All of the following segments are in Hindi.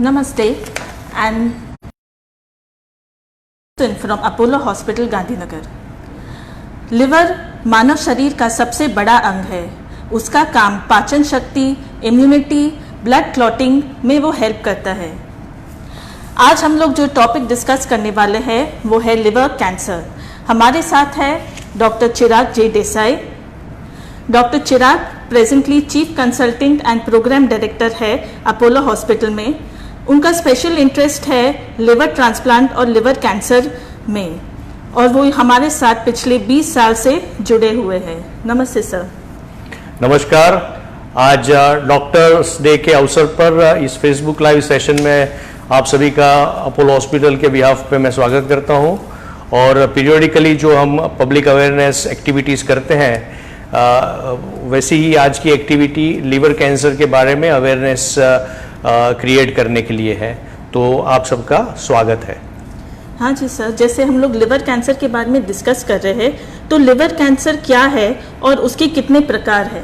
Namaste and from Apollo Hospital, Gandhinagar. Liver मानव शरीर का सबसे बड़ा अंग है। उसका काम पाचन शक्ति, इम्यूनिटी, ब्लड क्लॉटिंग में वो हेल्प करता है। आज हम लोग जो टॉपिक डिस्कस करने वाले हैं वो है लिवर कैंसर। हमारे साथ है doctor Chirag J Desai. Doctor Chirag presently chief consultant and programme director है अपोलो हॉस्पिटल में। उनका स्पेशल इंटरेस्ट है लिवर ट्रांसप्लांट और लिवर कैंसर में, और वो हमारे साथ पिछले 20 साल से जुड़े हुए हैं। नमस्ते सर। नमस्कार। आज डॉक्टर्स डे के अवसर पर इस फेसबुक लाइव सेशन में आप सभी का अपोलो हॉस्पिटल के बिहाफ पे मैं स्वागत करता हूं। और पीरियडिकली जो हम पब्लिक अवेयरनेस एक्टिविटीज़ करते हैं, वैसे ही आज की एक्टिविटी लिवर कैंसर के बारे में अवेयरनेस क्रिएट करने के लिए है। तो आप सबका स्वागत है। हाँ जी सर, जैसे हम लोग लिवर कैंसर के बारे में डिस्कस कर रहे हैं, तो लिवर कैंसर क्या है और उसके कितने प्रकार हैं?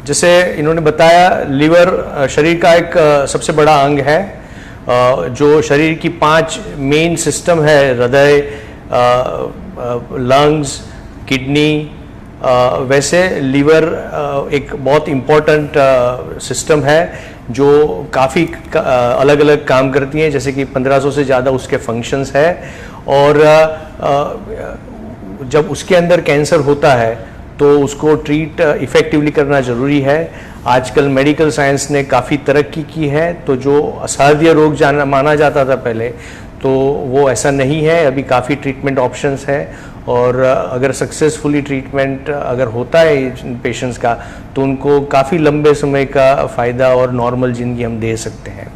जैसे इन्होंने बताया, लिवर शरीर का एक सबसे बड़ा अंग है जो शरीर की 5 मेन सिस्टम है, हृदय, लंग्स, किडनी। वैसे लिवर एक बहुत इम्पोर्टेंट सिस्टम है जो काफ़ी अलग अलग काम करती हैं, जैसे कि 1500 से ज़्यादा उसके फंक्शंस है। और जब उसके अंदर कैंसर होता है तो उसको ट्रीट इफ़ेक्टिवली करना ज़रूरी है। आजकल मेडिकल साइंस ने काफ़ी तरक्की की है, तो जो असाध्य रोग माना जाता था पहले, तो वो ऐसा नहीं है। अभी काफ़ी ट्रीटमेंट ऑप्शंस है, और अगर सक्सेसफुली ट्रीटमेंट अगर होता है पेशेंट्स का, तो उनको काफ़ी लंबे समय का फ़ायदा और नॉर्मल ज़िंदगी हम दे सकते हैं।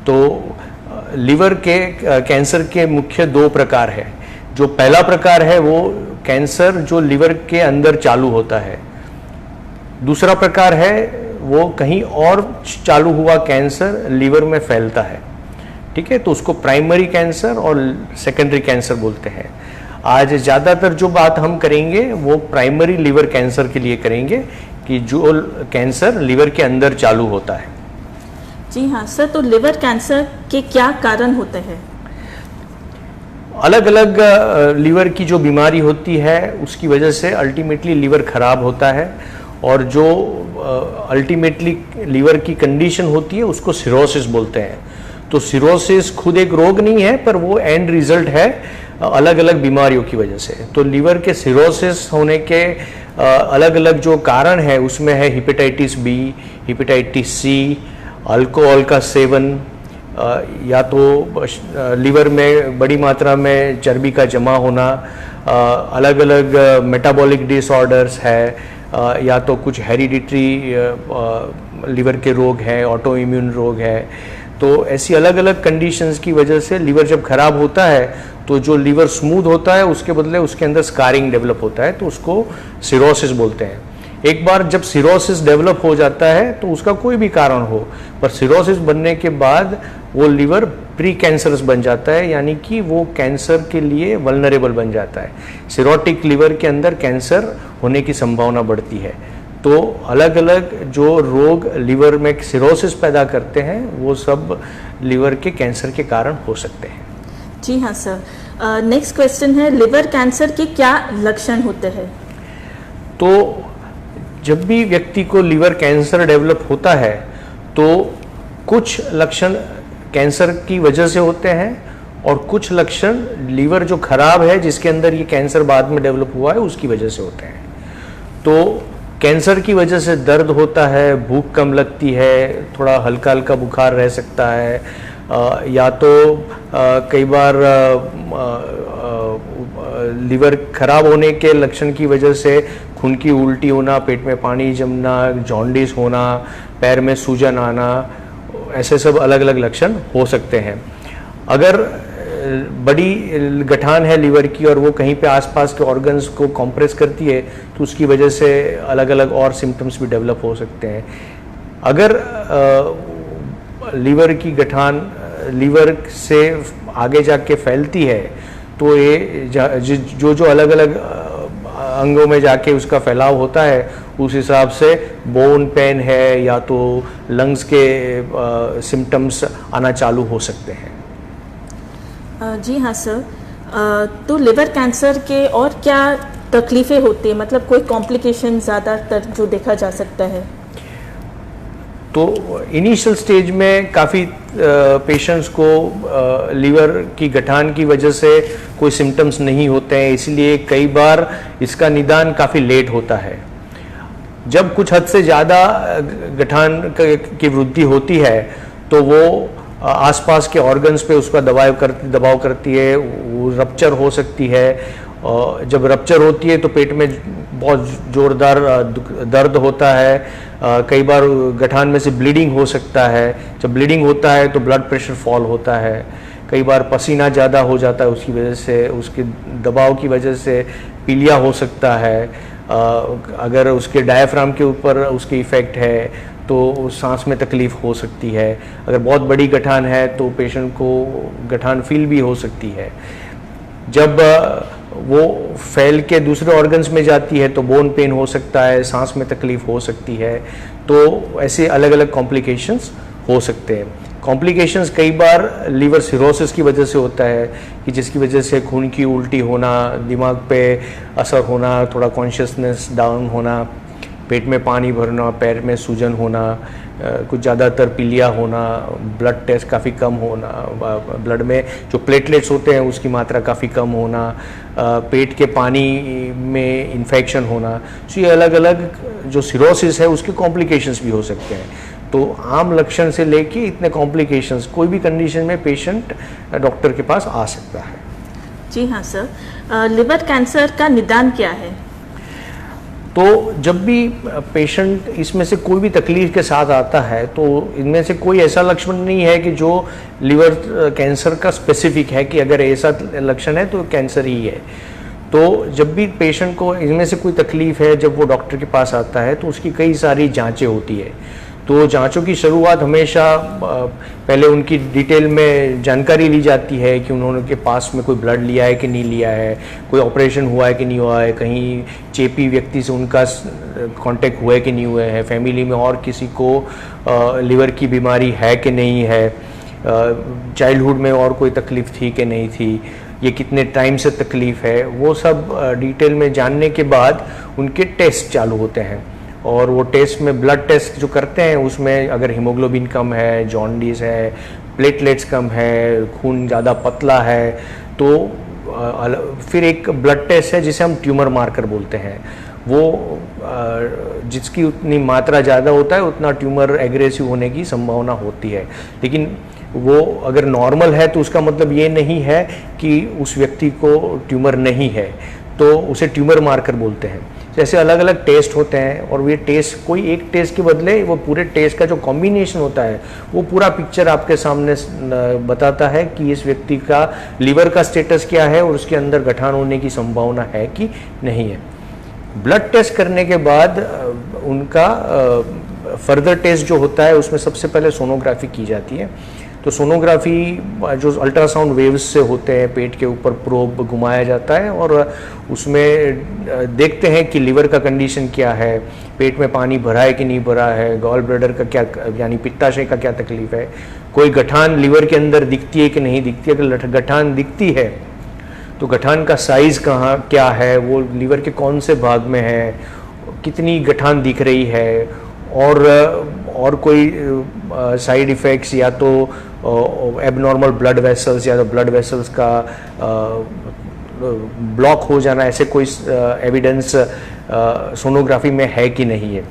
तो लिवर के कैंसर के मुख्य 2 प्रकार है। जो पहला प्रकार है वो कैंसर जो लिवर के अंदर चालू होता है। दूसरा प्रकार है वो कहीं और चालू हुआ कैंसर लिवर में फैलता है। ठीक है, तो उसको प्राइमरी कैंसर और सेकेंडरी कैंसर बोलते हैं। आज ज़्यादातर जो बात हम करेंगे वो प्राइमरी लिवर कैंसर के लिए करेंगे, कि जो कैंसर लिवर के अंदर चालू होता है। जी हाँ सर, तो लिवर कैंसर के क्या कारण होते हैं? अलग अलग लिवर की जो बीमारी होती है उसकी वजह से अल्टीमेटली लिवर खराब होता है, और जो अल्टीमेटली लिवर की कंडीशन होती है उसको सिरोसिस बोलते हैं। तो सिरोसिस खुद एक रोग नहीं है, पर वो एंड रिजल्ट है अलग अलग बीमारियों की वजह से। तो लिवर के सिरोसिस होने के अलग अलग जो कारण है उसमें है hepatitis B, hepatitis C, alcohol का सेवन, या तो लिवर में बड़ी मात्रा में चर्बी का जमा होना, अलग अलग मेटाबॉलिक डिसऑर्डर्स है, या तो कुछ हेरिडिटरी लिवर के रोग हैं, ऑटो इम्यून रोग है। तो ऐसी अलग अलग कंडीशंस की वजह से लिवर जब खराब होता है तो जो लिवर स्मूथ होता है उसके बदले उसके अंदर स्कारिंग डेवलप होता है, तो उसको सिरोसिस बोलते हैं। एक बार जब सिरोसिस डेवलप हो जाता है तो उसका कोई भी कारण हो, पर सिरोसिस बनने के बाद वो लिवर प्री कैंसरस बन जाता है, यानी कि वो कैंसर के लिए वल्नरेबल बन जाता है। सिरोटिक लिवर के अंदर कैंसर होने की संभावना बढ़ती है। तो अलग अलग जो रोग लिवर में सिरोसिस पैदा करते हैं वो सब लिवर के कैंसर के कारण हो सकते हैं। जी हाँ सर, नेक्स्ट क्वेश्चन है, लिवर कैंसर के क्या लक्षण होते हैं? तो जब भी व्यक्ति को लिवर कैंसर डेवलप होता है तो कुछ लक्षण कैंसर की वजह से होते हैं, और कुछ लक्षण लीवर जो खराब है जिसके अंदर ये कैंसर बाद में डेवलप हुआ है उसकी वजह से होते हैं। तो कैंसर की वजह से दर्द होता है, भूख कम लगती है, थोड़ा हल्का हल्का बुखार रह सकता है, या तो कई बार लिवर खराब होने के लक्षण की वजह से खून की उल्टी होना, पेट में पानी जमना, जॉन्डिस होना, पैर में सूजन आना, ऐसे सब अलग अलग लक्षण हो सकते हैं। अगर बड़ी गठान है लिवर की और वो कहीं पे आसपास के ऑर्गन्स को कॉम्प्रेस करती है तो उसकी वजह से अलग अलग और सिम्टम्स भी डेवलप हो सकते हैं। अगर लिवर की गठान लिवर से आगे जाके फैलती है तो ये जो अलग अलग अंगों में जाके उसका फैलाव होता है उस हिसाब से बोन पेन है या तो लंग्स के सिम्टम्स आना चालू हो सकते हैं। जी हाँ सर, तो लिवर कैंसर के और क्या तकलीफ़ें होती है, मतलब कोई कॉम्प्लिकेशन ज़्यादातर जो देखा जा सकता है? तो इनिशियल स्टेज में काफ़ी पेशेंट्स को लीवर की गठान की वजह से कोई सिम्टम्स नहीं होते हैं, इसलिए कई बार इसका निदान काफ़ी लेट होता है। जब कुछ हद से ज़्यादा गठान की वृद्धि होती है तो वो आसपास के ऑर्गन्स पे उसका दबाव करती है, वो रप्चर हो सकती है। और जब रप्चर होती है तो पेट में बहुत ज़ोरदार दर्द होता है, कई बार गठान में से ब्लीडिंग हो सकता है। जब ब्लीडिंग होता है तो ब्लड प्रेशर फॉल होता है, कई बार पसीना ज़्यादा हो जाता है, उसकी वजह से उसके दबाव की वजह से पीलिया हो सकता है। अगर उसके डायफ्राम के ऊपर उसकी इफ़ेक्ट है तो सांस में तकलीफ़ हो सकती है। अगर बहुत बड़ी गठान है तो पेशेंट को गठान फील भी हो सकती है। जब वो फैल के दूसरे ऑर्गन्स में जाती है तो बोन पेन हो सकता है, सांस में तकलीफ़ हो सकती है। तो ऐसे अलग अलग कॉम्प्लिकेशंस हो सकते हैं। कॉम्प्लिकेशंस कई बार लीवर सिरोसिस की वजह से होता है कि जिसकी वजह से खून की उल्टी होना, दिमाग पे असर होना, थोड़ा कॉन्शियसनेस डाउन होना, पेट में पानी भरना, पैर में सूजन होना, कुछ ज़्यादातर पीलिया होना, ब्लड टेस्ट काफ़ी कम होना, ब्लड में जो प्लेटलेट्स होते हैं उसकी मात्रा काफ़ी कम होना, पेट के पानी में इन्फेक्शन होना। तो ये अलग अलग जो सिरोसिस है उसके कॉम्प्लिकेशंस भी हो सकते हैं। तो आम लक्षण से लेके इतने कॉम्प्लिकेशंस कोई भी कंडीशन में पेशेंट डॉक्टर के पास आ सकता है। जी हाँ सर, लिवर कैंसर का निदान क्या है? तो जब भी पेशेंट इसमें से कोई भी तकलीफ के साथ आता है तो इनमें से कोई ऐसा लक्षण नहीं है कि जो लिवर कैंसर का स्पेसिफिक है कि अगर ऐसा लक्षण है तो कैंसर ही है। तो जब भी पेशेंट को इनमें से कोई तकलीफ है, जब वो डॉक्टर के पास आता है तो उसकी कई सारी जांचें होती है। तो जांचों की शुरुआत हमेशा पहले उनकी डिटेल में जानकारी ली जाती है कि उन्होंने के पास में कोई ब्लड लिया है कि नहीं लिया है, कोई ऑपरेशन हुआ है कि नहीं हुआ है, कहीं चेपी व्यक्ति से उनका कांटेक्ट हुआ है कि नहीं हुआ है, फैमिली में और किसी को लिवर की बीमारी है कि नहीं है, चाइल्डहुड में और कोई तकलीफ थी कि नहीं थी, ये कितने टाइम से तकलीफ है, वो सब डिटेल में जानने के बाद उनके टेस्ट चालू होते हैं। और वो टेस्ट में ब्लड टेस्ट जो करते हैं उसमें अगर हीमोग्लोबिन कम है, जॉन्डिस है, प्लेटलेट्स कम है, खून ज़्यादा पतला है, तो फिर एक ब्लड टेस्ट है जिसे हम ट्यूमर मार्कर बोलते हैं। वो जिसकी उतनी मात्रा ज़्यादा होता है उतना ट्यूमर एग्रेसिव होने की संभावना होती है। लेकिन वो अगर नॉर्मल है तो उसका मतलब ये नहीं है कि उस व्यक्ति को ट्यूमर नहीं है, तो उसे ट्यूमर मार्कर बोलते हैं। जैसे अलग अलग टेस्ट होते हैं और ये टेस्ट कोई एक टेस्ट के बदले वो पूरे टेस्ट का जो कॉम्बिनेशन होता है वो पूरा पिक्चर आपके सामने बताता है कि इस व्यक्ति का लिवर का स्टेटस क्या है और उसके अंदर गठान होने की संभावना है कि नहीं है। ब्लड टेस्ट करने के बाद उनका फर्दर टेस्ट जो होता है उसमें सबसे पहले सोनोग्राफी की जाती है। तो सोनोग्राफी जो अल्ट्रासाउंड वेव्स से होते हैं, पेट के ऊपर प्रोब घुमाया जाता है और उसमें देखते हैं कि लिवर का कंडीशन क्या है, पेट में पानी भरा है कि नहीं भरा है, गॉल ब्लैडर का क्या यानी पित्ताशय का क्या तकलीफ है, कोई गठान लिवर के अंदर दिखती है कि नहीं दिखती है। अगर गठान दिखती है तो गठान का साइज़ कहाँ क्या है, वो लिवर के कौन से भाग में है, कितनी गठान दिख रही है, और कोई साइड इफ़ेक्ट्स या तो एबनॉर्मल ब्लड वेसल्स या तो ब्लड वेसल्स का ब्लॉक हो जाना, ऐसे कोई एविडेंस सोनोग्राफी में है कि नहीं है।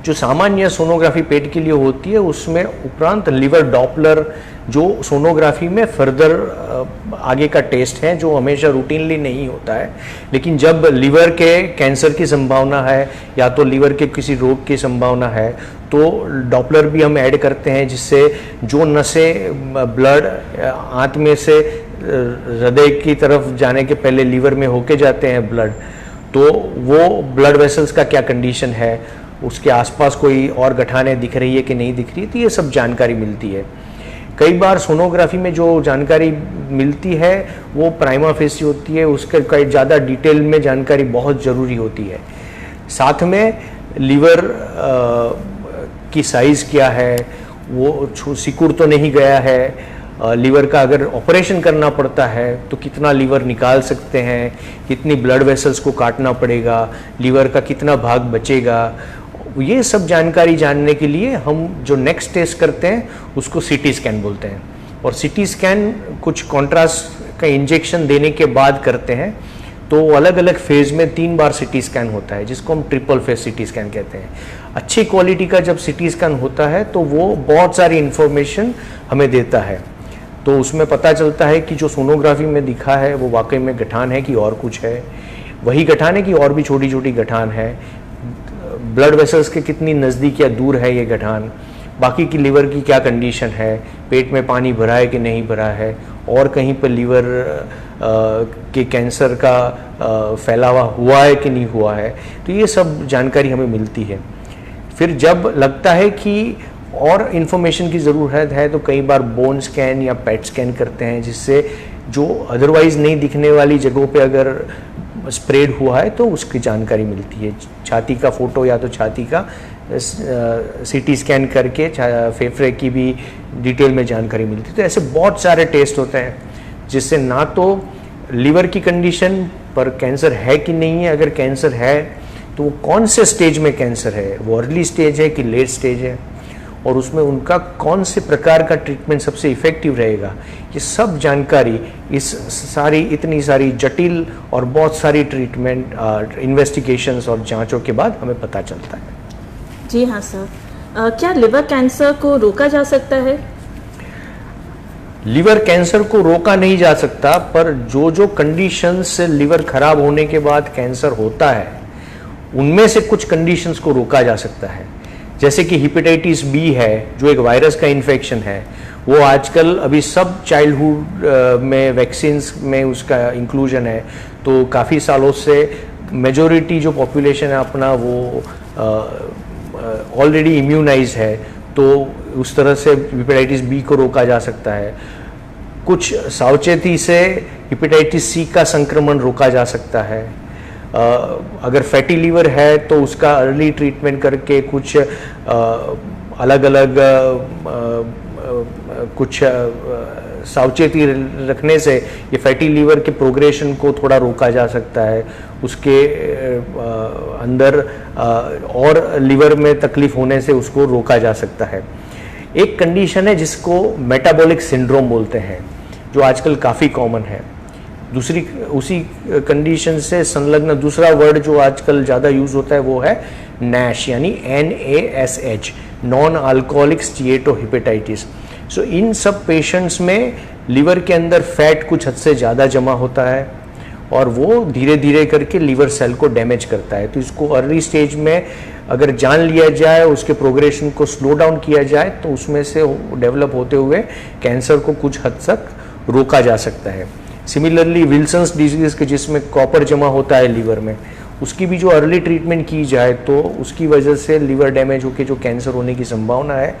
जो सामान्य सोनोग्राफी पेट के लिए होती है उसमें उपरांत लिवर डॉपलर जो सोनोग्राफी में फर्दर आगे का टेस्ट है जो हमेशा रूटीनली नहीं होता है, लेकिन जब लिवर के कैंसर की संभावना है या तो लिवर के किसी रोग की संभावना है तो डॉपलर भी हम ऐड करते हैं, जिससे जो नसें ब्लड आंत में से हृदय की तरफ जाने के पहले लिवर में होके जाते हैं ब्लड, तो वो ब्लड वेसल्स का क्या कंडीशन है, उसके आसपास कोई और गठानें दिख रही है कि नहीं दिख रही है, तो ये सब जानकारी मिलती है। कई बार सोनोग्राफी में जो जानकारी मिलती है वो प्राइमा फेसी होती है, उसके कई ज़्यादा डिटेल में जानकारी बहुत ज़रूरी होती है। साथ में लीवर की साइज़ क्या है, वो सिकुड़ तो नहीं गया है, लीवर का अगर ऑपरेशन करना पड़ता है तो कितना लीवर निकाल सकते हैं, कितनी ब्लड वेसल्स को काटना पड़ेगा, लीवर का कितना भाग बचेगा, ये सब जानकारी जानने के लिए हम जो नेक्स्ट टेस्ट करते हैं उसको सीटी स्कैन बोलते हैं। और सीटी स्कैन कुछ कॉन्ट्रास्ट का इंजेक्शन देने के बाद करते हैं, तो अलग अलग फेज में 3 बार सीटी स्कैन होता है, जिसको हम ट्रिपल फेज सीटी स्कैन कहते हैं। अच्छी क्वालिटी का जब सीटी स्कैन होता है तो वो बहुत सारी इंफॉर्मेशन हमें देता है, तो उसमें पता चलता है कि जो सोनोग्राफी में दिखा है वो वाकई में गठान है कि और कुछ है, वही गठान है कि और भी छोटी छोटी गठान है, ब्लड वेसल्स के कितनी नज़दीक या दूर है ये गठान, बाकी की लीवर की क्या कंडीशन है, पेट में पानी भरा है कि नहीं भरा है, और कहीं पर लीवर के कैंसर का फैलावा हुआ है कि नहीं हुआ है, तो ये सब जानकारी हमें मिलती है। फिर जब लगता है कि और इन्फॉर्मेशन की ज़रूरत है तो कई बार बोन स्कैन या पेट स्कैन करते हैं, जिससे जो अदरवाइज़ नहीं दिखने वाली जगहों पे अगर स्प्रेड हुआ है तो उसकी जानकारी मिलती है। छाती का फोटो या तो छाती का सीटी स्कैन करके फेफड़े की भी डिटेल में जानकारी मिलती है। तो ऐसे बहुत सारे टेस्ट होते हैं जिससे ना तो लीवर की कंडीशन पर कैंसर है कि नहीं है, अगर कैंसर है तो वो कौन से स्टेज में कैंसर है, वो अर्ली स्टेज है कि लेट स्टेज है, और उसमें उनका कौन से प्रकार का ट्रीटमेंट सबसे इफ़ेक्टिव रहेगा, ये सब जानकारी इस इतनी सारी जटिल और बहुत सारी ट्रीटमेंट इन्वेस्टिगेशंस और जांचों के बाद हमें पता चलता है। जी हाँ सर, क्या लिवर कैंसर को रोका जा सकता है? लिवर कैंसर को रोका नहीं जा सकता, पर जो कंडीशंस से लिवर खराब होने के बाद कैंसर होता है उनमें से कुछ कंडीशंस को रोका जा सकता है। जैसे कि हेपेटाइटिस बी है, जो एक वायरस का इन्फेक्शन है, वो आजकल अभी सब चाइल्डहुड में वैक्सीन्स में उसका इंक्लूजन है, तो काफ़ी सालों से मेजॉरिटी जो पॉपुलेशन है अपना वो ऑलरेडी इम्यूनाइज है, तो उस तरह से हेपेटाइटिस बी को रोका जा सकता है। कुछ सावचेती से हेपेटाइटिस सी का संक्रमण रोका जा सकता है। अगर फैटी लीवर है तो उसका अर्ली ट्रीटमेंट करके कुछ अलग अलग कुछ सावचेती रखने से ये फैटी लीवर के प्रोग्रेशन को थोड़ा रोका जा सकता है, उसके अंदर और लिवर में तकलीफ होने से उसको रोका जा सकता है। एक कंडीशन है जिसको मेटाबॉलिक सिंड्रोम बोलते हैं, जो आजकल काफ़ी कॉमन है। दूसरी उसी कंडीशन से संलग्न दूसरा वर्ड जो आजकल ज़्यादा यूज़ होता है वो है NASH, यानी NASH, नॉन अल्कोहलिक स्टीएटोहेपेटाइटिस। सो इन सब पेशेंट्स में लिवर के अंदर फैट कुछ हद से ज़्यादा जमा होता है और वो धीरे धीरे करके लिवर सेल को डैमेज करता है। तो इसको अर्ली स्टेज में अगर जान लिया जाए, उसके प्रोग्रेशन को स्लो डाउन किया जाए, तो उसमें से डेवलप होते हुए कैंसर को कुछ हद तक रोका जा सकता है। सिमिलरली विल्सन्स डिजीज़ के जिसमें कॉपर जमा होता है लीवर में, उसकी भी जो अर्ली ट्रीटमेंट की जाए तो उसकी वजह से लीवर डैमेज होकर जो कैंसर होने की संभावना है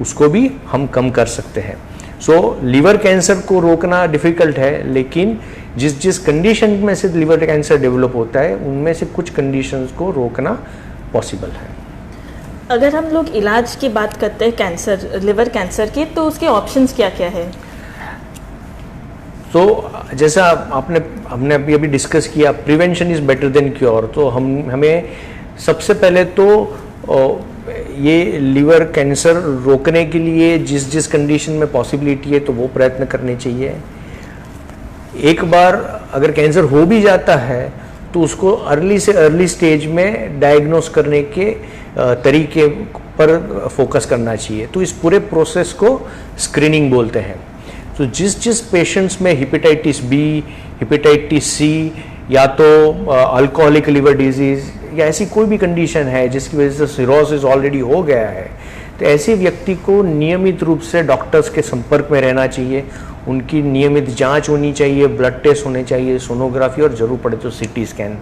उसको भी हम कम कर सकते हैं। सो लीवर कैंसर को रोकना डिफ़िकल्ट है, लेकिन जिस कंडीशन में से लिवर कैंसर डेवलप होता है उनमें से कुछ कंडीशंस को रोकना पॉसिबल है। अगर हम लोग इलाज की बात करते हैं कैंसर, लिवर कैंसर के, तो उसके ऑप्शंस क्या क्या है? तो जैसा हमने अभी डिस्कस किया, prevention is better than cure. तो हमें सबसे पहले तो ये लिवर कैंसर रोकने के लिए जिस कंडीशन में पॉसिबिलिटी है तो वो प्रयत्न करने चाहिए। एक बार अगर कैंसर हो भी जाता है तो उसको अर्ली से अर्ली स्टेज में डायग्नोस करने के तरीके पर फोकस करना चाहिए। तो इस पूरे प्रोसेस को स्क्रीनिंग बोलते हैं। तो जिस पेशेंट्स में हेपेटाइटिस बी, हेपेटाइटिस सी, या तो अल्कोहलिक लिवर डिजीज़ या ऐसी कोई भी कंडीशन है जिसकी वजह से सिरोसिस ऑलरेडी हो गया है, तो ऐसे व्यक्ति को नियमित रूप से डॉक्टर्स के संपर्क में रहना चाहिए। उनकी नियमित जांच होनी चाहिए, ब्लड टेस्ट होने चाहिए, सोनोग्राफी और ज़रूर पड़े तो सीटी स्कैन।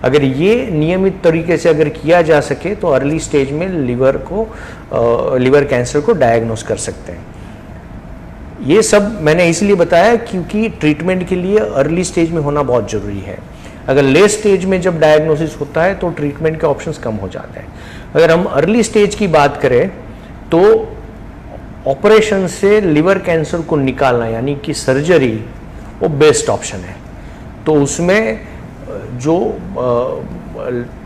अगर ये नियमित तरीके से अगर किया जा सके तो अर्ली स्टेज में लिवर कैंसर को डायग्नोस कर सकते हैं। ये सब मैंने इसलिए बताया क्योंकि ट्रीटमेंट के लिए अर्ली स्टेज में होना बहुत ज़रूरी है। अगर लेट स्टेज में जब डायग्नोसिस होता है तो ट्रीटमेंट के ऑप्शंस कम हो जाते हैं। अगर हम अर्ली स्टेज की बात करें तो ऑपरेशन से लिवर कैंसर को निकालना यानी कि सर्जरी वो बेस्ट ऑप्शन है। तो उसमें जो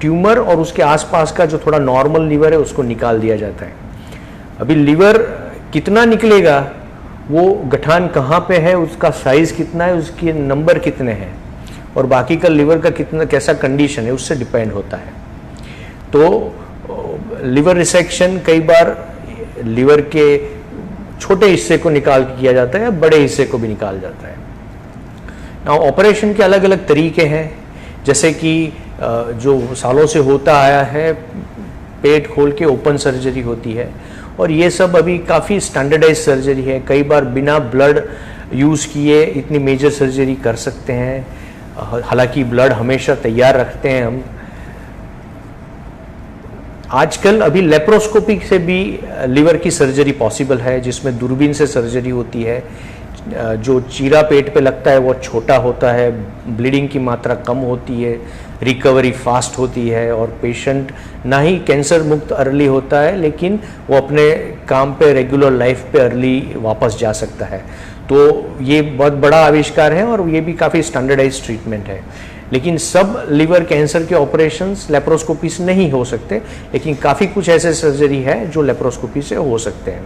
ट्यूमर और उसके आसपास का जो थोड़ा नॉर्मल लिवर है उसको निकाल दिया जाता है। अभी लिवर कितना निकलेगा, वो गठान कहाँ पे है, उसका साइज कितना है, उसके नंबर कितने हैं और बाकी का लिवर का कितना कैसा कंडीशन है उससे डिपेंड होता है। तो लिवर रिसेक्शन कई बार लिवर के छोटे हिस्से को निकाल के किया जाता है, बड़े हिस्से को भी निकाल जाता है। नाउ ऑपरेशन के अलग अलग तरीके हैं, जैसे कि जो सालों से होता आया है पेट खोल के ओपन सर्जरी होती है और ये सब अभी काफ़ी स्टैंडर्डाइज सर्जरी है। कई बार बिना ब्लड यूज़ किए इतनी मेजर सर्जरी कर सकते हैं, हालांकि ब्लड हमेशा तैयार रखते हैं हम। आजकल अभी लेप्रोस्कोपी से भी लिवर की सर्जरी पॉसिबल है, जिसमें दूरबीन से सर्जरी होती है। जो चीरा पेट पे लगता है वो छोटा होता है, ब्लीडिंग की मात्रा कम होती है, रिकवरी फास्ट होती है और पेशेंट ना ही कैंसर मुक्त अर्ली होता है लेकिन वो अपने काम पे रेगुलर लाइफ पे अर्ली वापस जा सकता है। तो ये बहुत बड़ा आविष्कार है और ये भी काफ़ी स्टैंडर्डाइज ट्रीटमेंट है। लेकिन सब लिवर कैंसर के ऑपरेशंस लेप्रोस्कोपी से नहीं हो सकते, लेकिन काफ़ी कुछ ऐसे सर्जरी है जो लेप्रोस्कोपी से हो सकते हैं।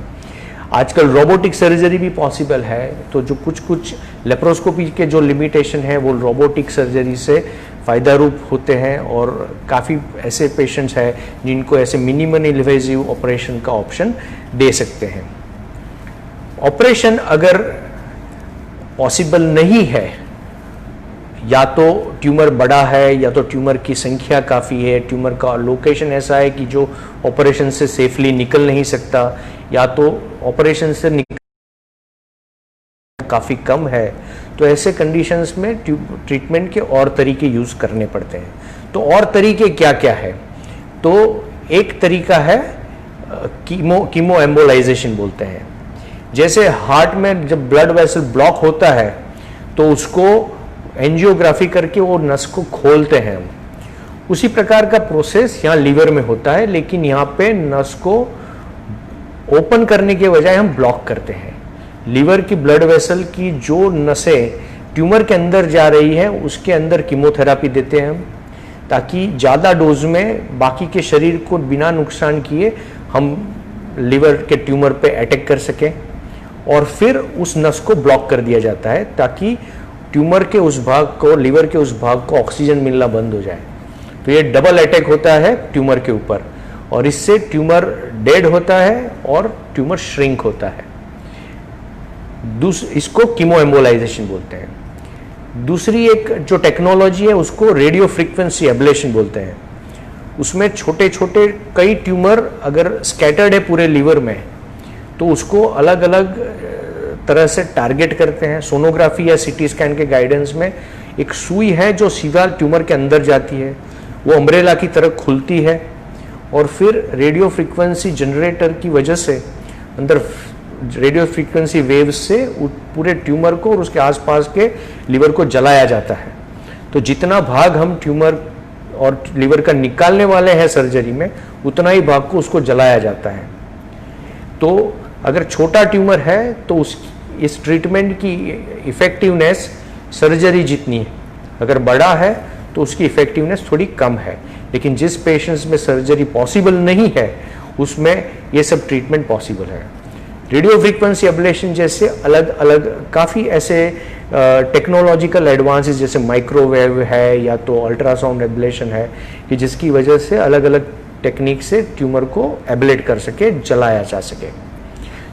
आजकल रोबोटिक सर्जरी भी पॉसिबल है, तो जो कुछ लेप्रोस्कोपी के जो लिमिटेशन है वो रोबोटिक सर्जरी से फ़ायदा रूप होते हैं और काफ़ी ऐसे पेशेंट्स हैं जिनको ऐसे मिनिमल इन्वेजिव ऑपरेशन का ऑप्शन दे सकते हैं। ऑपरेशन अगर पॉसिबल नहीं है, या तो ट्यूमर बड़ा है या तो ट्यूमर की संख्या काफ़ी है, ट्यूमर का लोकेशन ऐसा है कि जो ऑपरेशन से सेफली निकल नहीं सकता, या तो ऑपरेशन से निकल काफ़ी कम है, तो ऐसे कंडीशंस में ट्रीटमेंट के और तरीके यूज़ करने पड़ते हैं। तो और तरीके क्या क्या है? तो एक तरीका है कीमो एम्बोलाइजेशन बोलते हैं। जैसे हार्ट में जब ब्लड वेसल ब्लॉक होता है तो उसको एंजियोग्राफी करके वो नस को खोलते हैं हम, उसी प्रकार का प्रोसेस यहाँ लीवर में होता है, लेकिन यहाँ पे नस को ओपन करने के बजाय हम ब्लॉक करते हैं। लीवर की ब्लड वेसल की जो नसें ट्यूमर के अंदर जा रही है उसके अंदर कीमोथेरापी देते हैं हम, ताकि ज़्यादा डोज में बाकी के शरीर को बिना नुकसान किए हम लीवर के ट्यूमर पे अटैक कर सकें, और फिर उस नस को ब्लॉक कर दिया जाता है ताकि ट्यूमर के उस भाग को, लीवर के उस भाग को ऑक्सीजन मिलना बंद हो जाए। तो ये डबल अटैक होता है ट्यूमर के ऊपर और इससे ट्यूमर डेड होता है और ट्यूमर श्रिंक होता है। इसको कीमो एम्बोलाइजेशन बोलते हैं। दूसरी एक जो टेक्नोलॉजी है उसको रेडियो फ्रीक्वेंसी एब्लेशन बोलते हैं। उसमें छोटे छोटे कई ट्यूमर अगर स्कैटर्ड है पूरे लीवर में तो उसको अलग अलग तरह से टारगेट करते हैं। सोनोग्राफी या सीटी स्कैन के गाइडेंस में एक सुई है जो सीधा ट्यूमर के अंदर जाती है, वो अम्ब्रेला की तरह खुलती है और फिर रेडियो फ्रीक्वेंसी जनरेटर की वजह से अंदर रेडियो फ्रीक्वेंसी वेव्स से पूरे ट्यूमर को और उसके आसपास के लीवर को जलाया जाता है। तो जितना भाग हम ट्यूमर और लीवर का निकालने वाले हैं सर्जरी में, उतना ही भाग को उसको जलाया जाता है। तो अगर छोटा ट्यूमर है तो इस ट्रीटमेंट की इफ़ेक्टिवनेस सर्जरी जितनी है, अगर बड़ा है तो उसकी इफ़ेक्टिवनेस थोड़ी कम है। लेकिन जिस पेशेंट्स में सर्जरी पॉसिबल नहीं है उसमें ये सब ट्रीटमेंट पॉसिबल है। रेडियो फ्रीक्वेंसी एब्लेशन जैसे अलग अलग काफ़ी ऐसे टेक्नोलॉजिकल एडवांसेस जैसे माइक्रोवेव है या तो अल्ट्रासाउंड एब्लेशन है कि जिसकी वजह से अलग अलग टेक्निक से ट्यूमर को एब्लेट कर सके, जलाया जा सके।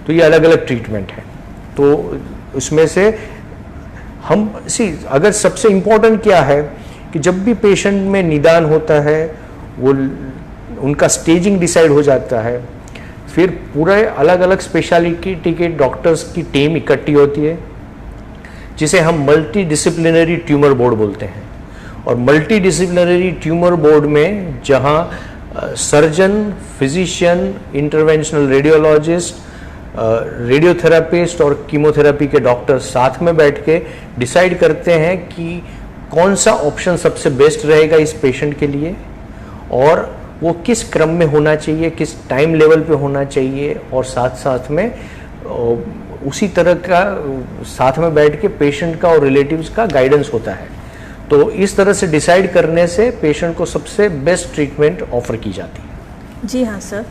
तो ये अलग अलग ट्रीटमेंट है। तो उसमें से हम अगर सबसे इम्पोर्टेंट क्या है कि जब भी पेशेंट में निदान होता है वो उनका स्टेजिंग डिसाइड हो जाता है, फिर पूरे अलग अलग स्पेशलिटी के डॉक्टर्स की टीम इकट्ठी होती है जिसे हम मल्टी डिसिप्लिनरी ट्यूमर बोर्ड बोलते हैं। और मल्टी डिसिप्लिनरी ट्यूमर बोर्ड में जहां सर्जन, फिजिशियन, इंटरवेंशनल रेडियोलॉजिस्ट, रेडियोथेरापिस्ट और कीमोथेरेपी के डॉक्टर साथ में बैठ के डिसाइड करते हैं कि कौन सा ऑप्शन सबसे बेस्ट रहेगा इस पेशेंट के लिए और वो किस क्रम में होना चाहिए, किस टाइम लेवल पे होना चाहिए, और साथ साथ में उसी तरह का साथ में बैठ के पेशेंट का और रिलेटिव्स का गाइडेंस होता है। तो इस तरह से डिसाइड करने से पेशेंट को सबसे बेस्ट ट्रीटमेंट ऑफर की जाती है। जी हाँ सर।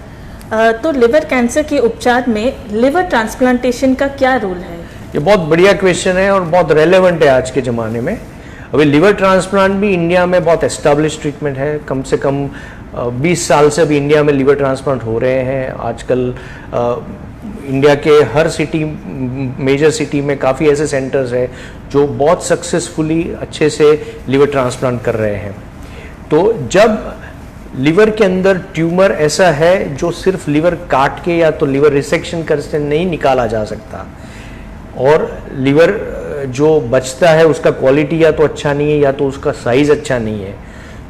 तो लिवर कैंसर के उपचार में लिवर ट्रांसप्लांटेशन का क्या रोल है? ये बहुत बढ़िया क्वेश्चन है और बहुत रेलेवेंट है आज के ज़माने में। अभी लिवर ट्रांसप्लांट भी इंडिया में बहुत एस्टेब्लिश ट्रीटमेंट है। कम से कम 20 साल से अभी इंडिया में लिवर ट्रांसप्लांट हो रहे हैं। आजकल इंडिया के हर सिटी, मेजर सिटी में काफ़ी ऐसे सेंटर्स हैं जो बहुत सक्सेसफुली अच्छे से लिवर ट्रांसप्लांट कर रहे हैं। तो जब लिवर के अंदर ट्यूमर ऐसा है जो सिर्फ लिवर काट के या तो लिवर रिसेक्शन कर से नहीं निकाला जा सकता, और लिवर जो बचता है उसका क्वालिटी या तो अच्छा नहीं है या तो उसका साइज अच्छा नहीं है,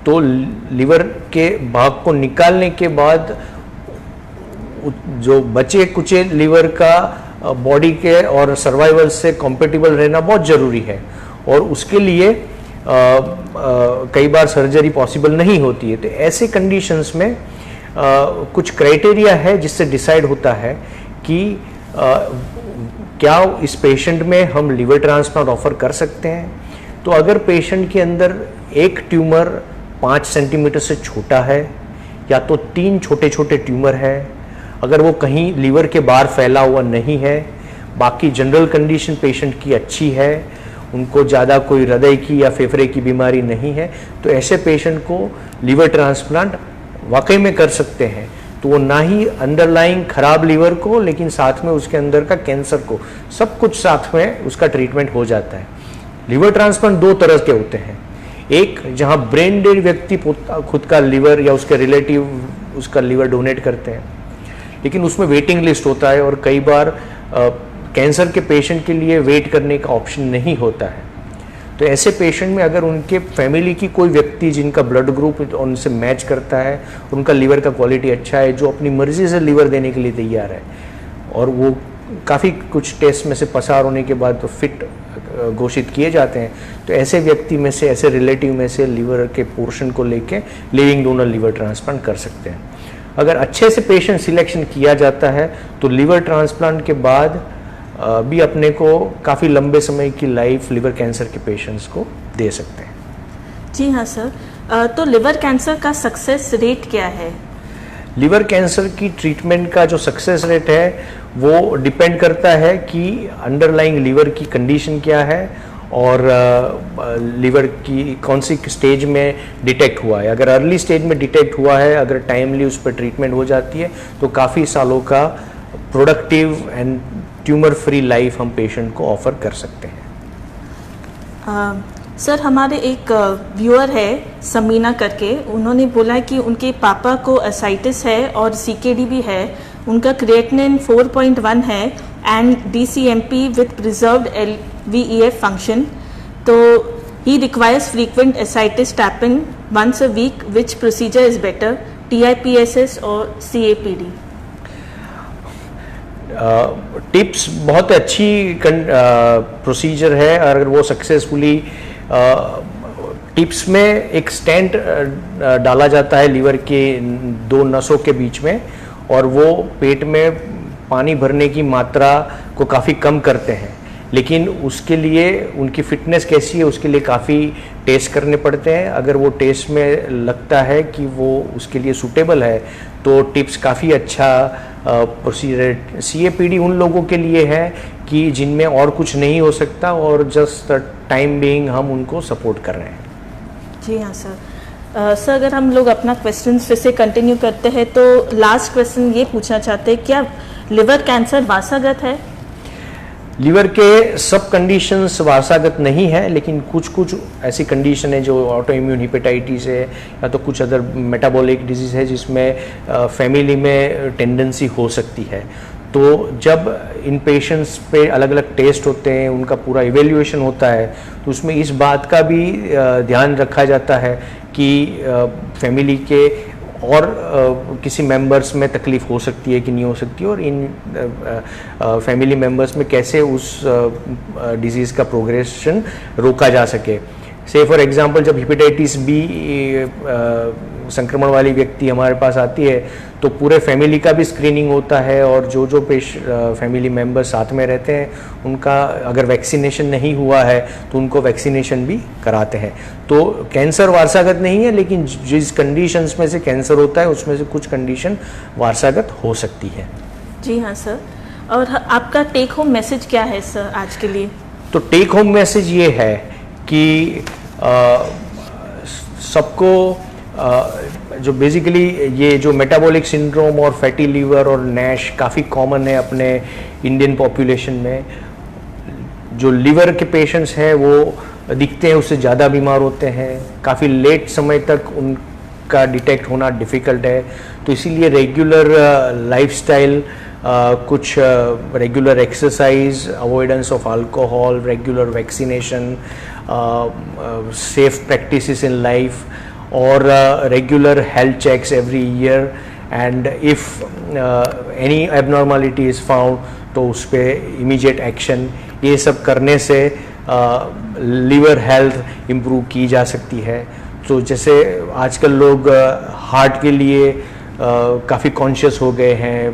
तो लिवर के भाग को निकालने के बाद जो बचे कुचे लिवर का बॉडी के और सर्वाइवल से कॉम्पेटिबल रहना बहुत ज़रूरी है, और उसके लिए कई बार सर्जरी पॉसिबल नहीं होती है। तो ऐसे कंडीशंस में कुछ क्राइटेरिया है जिससे डिसाइड होता है कि क्या इस पेशेंट में हम लिवर ट्रांसप्लांट ऑफर कर सकते हैं। तो अगर पेशेंट के अंदर एक ट्यूमर 5 सेंटीमीटर से छोटा है या तो 3 छोटे छोटे ट्यूमर है, अगर वो कहीं लीवर के बाहर फैला हुआ नहीं है, बाकी जनरल कंडीशन पेशेंट की अच्छी है, उनको ज़्यादा कोई हृदय की या फेफड़े की बीमारी नहीं है, तो ऐसे पेशेंट को लिवर ट्रांसप्लांट वाकई में कर सकते हैं। तो वो ना ही अंडरलाइंग खराब लीवर को, लेकिन साथ में उसके अंदर का कैंसर को, सब कुछ साथ में उसका ट्रीटमेंट हो जाता है। लिवर ट्रांसप्लांट 2 तरह के होते हैं। एक जहाँ ब्रेन डेड व्यक्ति खुद का लिवर या उसके रिलेटिव उसका लिवर डोनेट करते हैं, लेकिन उसमें वेटिंग लिस्ट होता है और कई बार कैंसर के पेशेंट के लिए वेट करने का ऑप्शन नहीं होता है। तो ऐसे पेशेंट में अगर उनके फैमिली की कोई व्यक्ति जिनका ब्लड ग्रुप उनसे मैच करता है, उनका लिवर का क्वालिटी अच्छा है, जो अपनी मर्जी से लिवर देने के लिए तैयार है, और वो काफ़ी कुछ टेस्ट में से पसार होने के बाद तो फिट घोषित किए जाते हैं, तो ऐसे व्यक्ति में से, ऐसे रिलेटिव में से लिवर के पोर्शन को लेके लिविंग डोनर लिवर ट्रांसप्लांट कर सकते हैं। अगर अच्छे से पेशेंट सिलेक्शन किया जाता है तो लिवर ट्रांसप्लांट के बाद भी अपने को काफ़ी लंबे समय की लाइफ लिवर कैंसर के पेशेंट्स को दे सकते हैं। जी हाँ सर। तो लिवर कैंसर का सक्सेस रेट क्या है? लिवर कैंसर की ट्रीटमेंट का जो सक्सेस रेट है वो डिपेंड करता है कि अंडरलाइंग लिवर की कंडीशन क्या है और लिवर की कौन सी स्टेज में डिटेक्ट हुआ है। अगर अर्ली स्टेज में डिटेक्ट हुआ है, अगर टाइमली उस पर ट्रीटमेंट हो जाती है, तो काफ़ी सालों का productive and tumour free life हम पेशेंट को ऑफर कर सकते हैं। सर, हमारे एक व्यूअर है समीना करके, उन्होंने बोला कि उनके पापा को एसाइटिस है और सीकेडी भी है, उनका क्रिएटिनिन 4.1 है and DCMP with preserved LVEF function, तो he requires frequent ascites tapping once a week, which procedure is better, TIPSS और CAPD? टिप्स बहुत अच्छी प्रोसीजर है। अगर वो सक्सेसफुली टिप्स में एक स्टेंट डाला जाता है लीवर के 2 नसों के बीच में, और वो पेट में पानी भरने की मात्रा को काफ़ी कम करते हैं, लेकिन उसके लिए उनकी फिटनेस कैसी है उसके लिए काफ़ी टेस्ट करने पड़ते हैं। अगर वो टेस्ट में लगता है कि वो उसके लिए सूटेबल है तो टिप्स काफ़ी अच्छा प्रोसीजर। CAPD उन लोगों के लिए है कि जिनमें और कुछ नहीं हो सकता और जस्ट टाइम बीइंग हम उनको सपोर्ट कर रहे हैं। जी हाँ सर। सर, अगर हम लोग अपना क्वेश्चन फिर से कंटिन्यू करते हैं तो लास्ट क्वेश्चन ये पूछना चाहते हैं, क्या लिवर कैंसर वारसागत है? लीवर के सब कंडीशंस वारसागत नहीं है, लेकिन कुछ कुछ ऐसी कंडीशन है जो ऑटो इम्यून हिपेटाइटिस है या तो कुछ अदर मेटाबॉलिक डिजीज़ है जिसमें फैमिली में टेंडेंसी हो सकती है। तो जब इन पेशेंट्स पे अलग अलग टेस्ट होते हैं, उनका पूरा इवेल्युएशन होता है, तो उसमें इस बात का भी ध्यान रखा जाता है कि फैमिली के और किसी मेंबर्स में तकलीफ हो सकती है कि नहीं हो सकती, और इन फैमिली मेंबर्स में कैसे उस डिजीज़ का प्रोग्रेशन रोका जा सके। से फॉर एग्जांपल जब हेपेटाइटिस बी संक्रमण वाली व्यक्ति हमारे पास आती है तो पूरे फैमिली का भी स्क्रीनिंग होता है, और जो फैमिली मेंबर साथ में रहते हैं उनका अगर वैक्सीनेशन नहीं हुआ है तो उनको वैक्सीनेशन भी कराते हैं। तो कैंसर वारसागत नहीं है, लेकिन जिस कंडीशंस में से कैंसर होता है उसमें से कुछ कंडीशन वारसागत हो सकती है। जी हाँ सर, और आपका टेक होम मैसेज क्या है सर आज के लिए? तो टेक होम मैसेज ये है कि सबको जो बेसिकली ये जो मेटाबॉलिक सिंड्रोम और फैटी लीवर और नैश काफ़ी कॉमन है अपने इंडियन पॉपुलेशन में। जो लीवर के पेशेंट्स हैं वो दिखते हैं उससे ज़्यादा बीमार होते हैं, काफ़ी लेट समय तक उनका डिटेक्ट होना डिफ़िकल्ट है। तो इसीलिए रेगुलर लाइफस्टाइल, कुछ regular exercise, avoidance of alcohol, regular vaccination, safe practices in life और regular health checks every year, and if any abnormality is found तो उस पर इमीडिएट एक्शन, ये सब करने से लीवर हेल्थ इम्प्रूव की जा सकती है। तो जैसे आजकल लोग हार्ट के लिए काफ़ी कॉन्शियस हो गए हैं,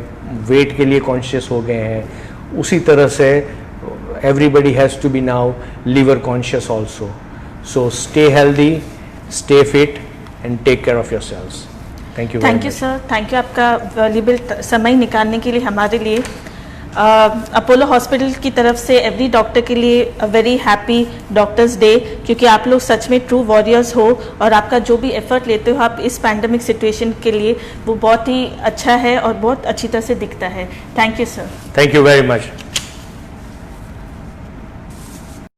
वेट के लिए कॉन्शियस हो गए हैं, उसी तरह से everybody has to be now liver conscious also. So stay healthy, stay fit and take care of yourselves. Thank you very much. Thank you sir, thank you आपका वैल्यूबल समय निकालने के लिए हमारे लिए। अपोलो हॉस्पिटल की तरफ से एवरी डॉक्टर के लिए a very happy doctors day, क्योंकि आप लोग सच में ट्रू वॉरियर्स हो और आपका जो भी एफर्ट लेते हो आप इस पैंडमिक सिचुएशन के लिए वो बहुत ही अच्छा है और बहुत अच्छी तरह से दिखता है। Thank you sir. Thank you very much.